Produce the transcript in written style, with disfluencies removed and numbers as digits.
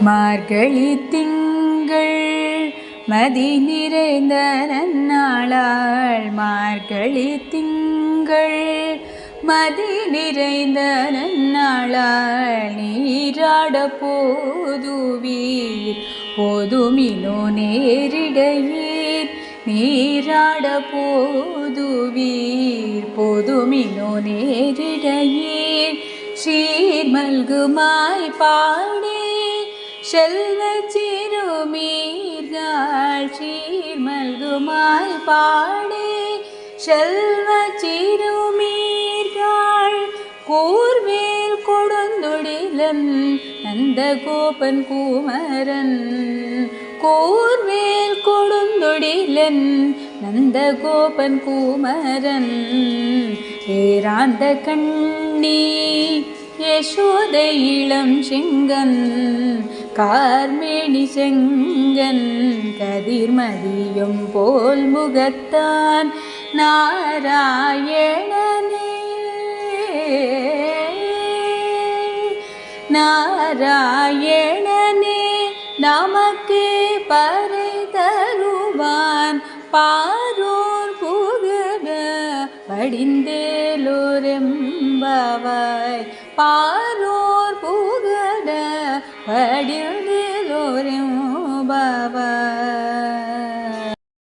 மார்கழி திங்கள் மதி நிறைந்த நன்னாளாள். மார்கழி திங்கள் மதி நிறைந்த நன்னாளாள். நீராட போதுவீர் போதுமினோ நேரிடையீர். நீராட போதுவீர் போதுமினோ நேரிடையீர். சீர்மல்குமாய் பாடி செல்வ சிறுமீர்கள். சீர்மல்குமாய் பாடி செல்வ சிறுமீர்கள். கூர்வேல் கொடுந்தொடிலன் நந்தகோபன் குமரன். கூர்வேல் கொடுந்தொடிலன் நந்தகோபன் குமரன். ஏராந்த கண்ணி யசோதை இளம் செங்கன். கார்மேனி செங்கன் கதிர்மதியும் போல் முகத்தான். நாராயணனே நாராயணனே நமக்கு பறை தருவான். பாரோர் புகழ படிந்தேலோரெம்பாவாய். பாரோர் புகழ படிந்தேலோரெம்பாவாய்.